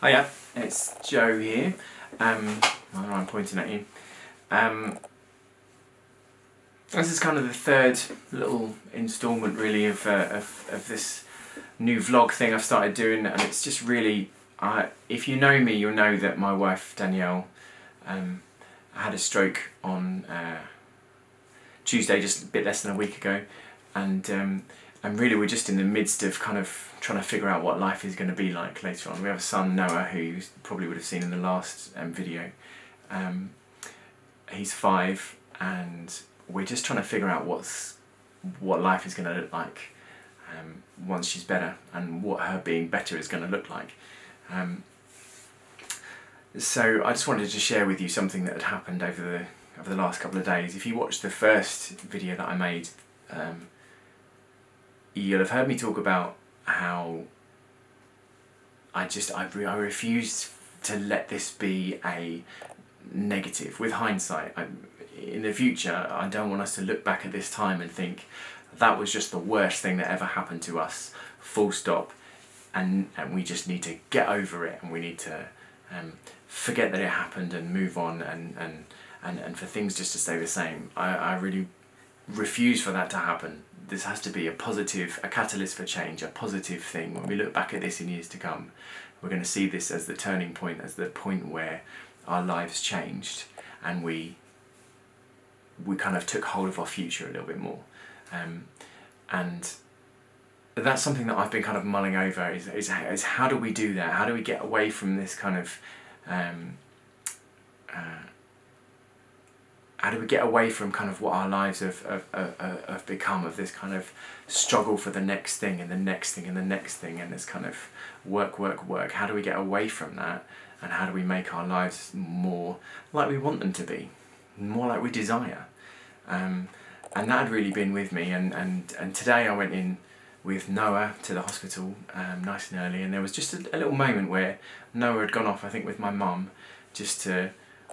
Hiya, it's Joe here. I'm pointing at you. This is kind of the third little instalment really of this new vlog thing I've started doing, and it's just really, if you know me, you'll know that my wife Danielle had a stroke on Tuesday, just a bit less than a week ago, and really we're just in the midst of kind of trying to figure out what life is going to be like later on. We have a son, Noah, who you probably would have seen in the last video. He's 5, and we're just trying to figure out what life is going to look like once she's better, and what her being better is going to look like. So I just wanted to share with you something that had happened over the last couple of days. If you watched the first video that I made, you'll have heard me talk about how I refused to let this be a negative. With hindsight, in the future, I don't want us to look back at this time and think that was just the worst thing that ever happened to us, full stop, and we just need to get over it, and we need to forget that it happened and move on, and for things just to stay the same. I really refuse for that to happen. This has to be a positive, a catalyst for change, a positive thing. When we look back at this in years to come, we're going to see this as the turning point, as the point where our lives changed and we kind of took hold of our future a little bit more. And that's something that I've been kind of mulling over, is how do we do that? How do we get away from this kind of how do we get away from kind of what our lives have become, of this kind of struggle for the next thing and the next thing and the next thing, and this kind of work. How do we get away from that, and how do we make our lives more like we want them to be, more like we desire? And that had really been with me, and today I went in with Noah to the hospital nice and early, and there was just a little moment where Noah had gone off, I think with my mum, just to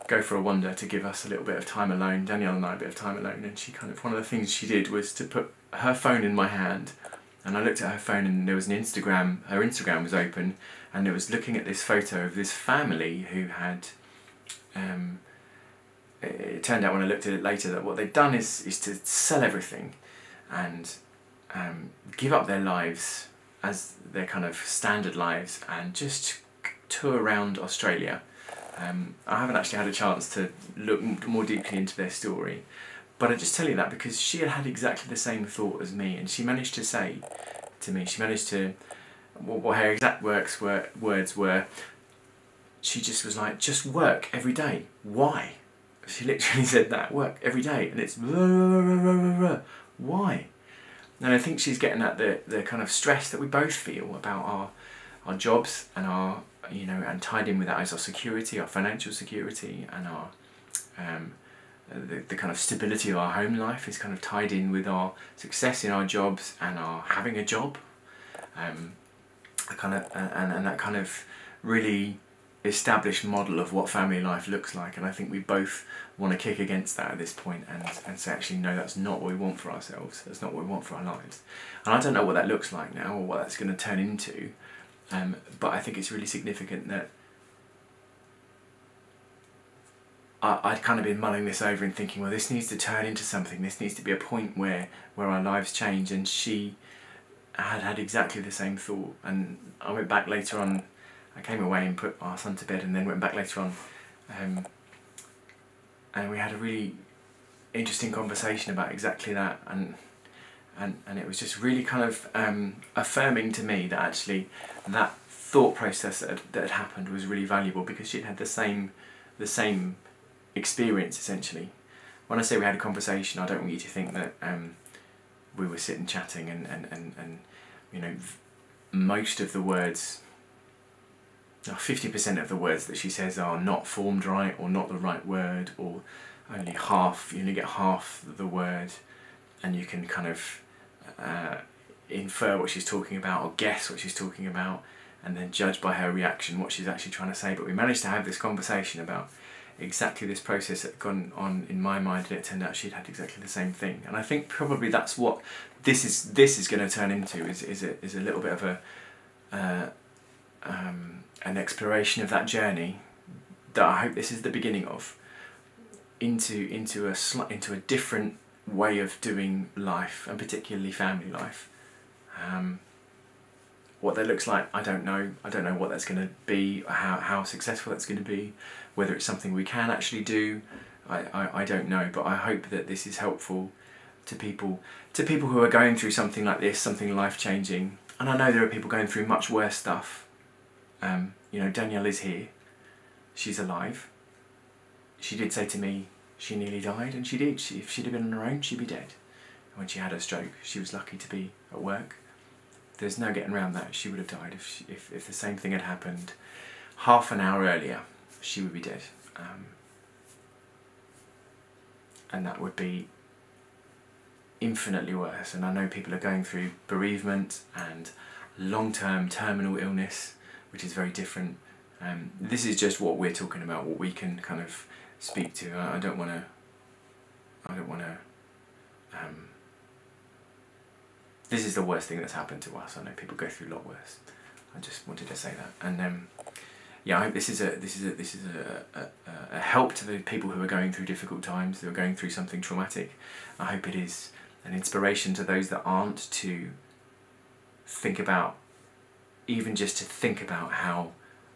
go for a wander, to give us a little bit of time alone, Danielle and I, a bit of time alone. And she kind of, one of the things she did was to put her phone in my hand, and I looked at her phone and there was an Instagram, her Instagram was open, and it was looking at this photo of this family who had, it turned out when I looked at it later that what they'd done is to sell everything and give up their lives as their kind of standard lives and just tour around Australia. I haven't actually had a chance to look more deeply into their story, but I just tell you that because she had exactly the same thought as me, and she managed to say to me, what her exact words were, she just was like, just work every day. Why? She literally said that, work every day, and it's why? And I think she's getting at the kind of stress that we both feel about our jobs, and our, you know, and tied in with that is our security, our financial security, and our the kind of stability of our home life is kind of tied in with our success in our jobs and our having a job. And that kind of really established model of what family life looks like, and I think we both want to kick against that at this point and say, actually no, that's not what we want for ourselves, that's not what we want for our lives. And I don't know what that looks like now, or what that's going to turn into, but I think it's really significant that I'd kind of been mulling this over and thinking, well, this needs to turn into something, this needs to be a point where our lives change, and she had exactly the same thought. And I went back later on, I came away and put our son to bed, and then went back later on, and we had a really interesting conversation about exactly that, and it was just really kind of affirming to me that actually that thought process that had happened was really valuable, because she'd had the same experience essentially. When I say we had a conversation, I don't want you to think that we were sitting chatting and you know, most of the words, 50% of the words that she says are not formed right, or not the right word, or only half, you only get half the word, and you can kind of infer what she's talking about, or guess what she's talking about, and then judge by her reaction what she's actually trying to say. But we managed to have this conversation about exactly this process that had gone on in my mind, and it turned out she'd had exactly the same thing. And I think probably that's what this is going to turn into, is a little bit of an exploration of that journey that I hope this is the beginning of, into a different way of doing life, and particularly family life. What that looks like, I don't know. I don't know what that's going to be, how successful that's going to be, whether it's something we can actually do. I don't know, but I hope that this is helpful to people who are going through something like this, something life-changing. And I know there are people going through much worse stuff. You know, Danielle is here. She's alive. She did say to me she nearly died, and she did. If she'd have been on her own, she'd be dead. When she had her stroke, she was lucky to be at work. There's no getting around that. She would have died if the same thing had happened half an hour earlier. She would be dead. And that would be infinitely worse. And I know people are going through bereavement and long-term terminal illness, which is very different. This is just what we're talking about, what we can kind of speak to. I don't want to. This is the worst thing that's happened to us. I know people go through a lot worse. I just wanted to say that. And yeah, I hope this is a help to the people who are going through difficult times, who are going through something traumatic. I hope it is an inspiration to those that aren't, to think about, even just to think about how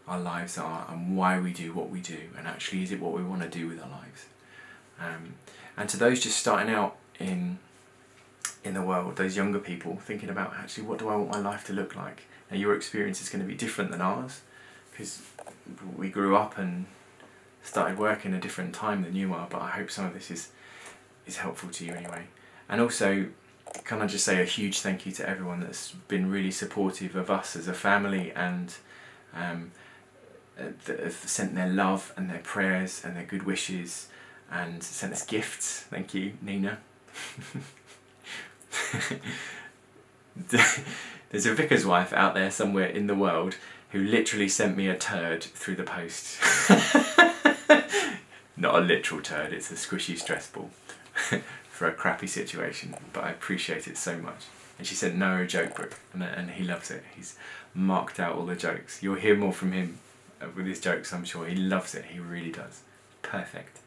our lives are and why we do what we do, and actually is it what we want to do with our lives. And to those just starting out in the world, those younger people thinking about actually what do I want my life to look like. Now your experience is going to be different than ours, because we grew up and started work in a different time than you are, but I hope some of this is helpful to you anyway. And also, can I just say a huge thank you to everyone that's been really supportive of us as a family, and that have sent their love and their prayers and their good wishes and sent us gifts. Thank you, Nina. There's a vicar's wife out there somewhere in the world who literally sent me a turd through the post. Not a literal turd, it's a squishy stress ball for a crappy situation, but I appreciate it so much. And she sent Noah a joke book, and he loves it. He's marked out all the jokes. You'll hear more from him with his jokes, I'm sure. He loves it, he really does. Perfect.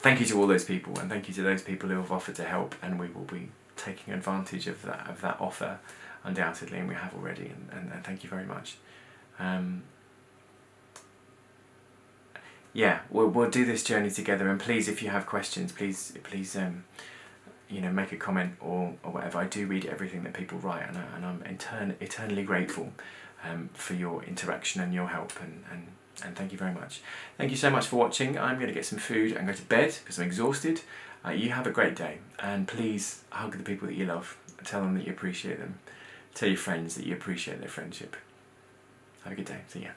Thank you to all those people, and thank you to those people who have offered to help, and we will be taking advantage of that offer, undoubtedly, and we have already, and thank you very much. Yeah, we'll do this journey together, and please, if you have questions, please you know, make a comment or whatever. I do read everything that people write, and I'm eternally grateful for your interaction and your help, and thank you very much. Thank you so much for watching. I'm going to get some food and go to bed because I'm exhausted. You have a great day, and please hug the people that you love. Tell them that you appreciate them. Tell your friends that you appreciate their friendship. Have a good day. See ya.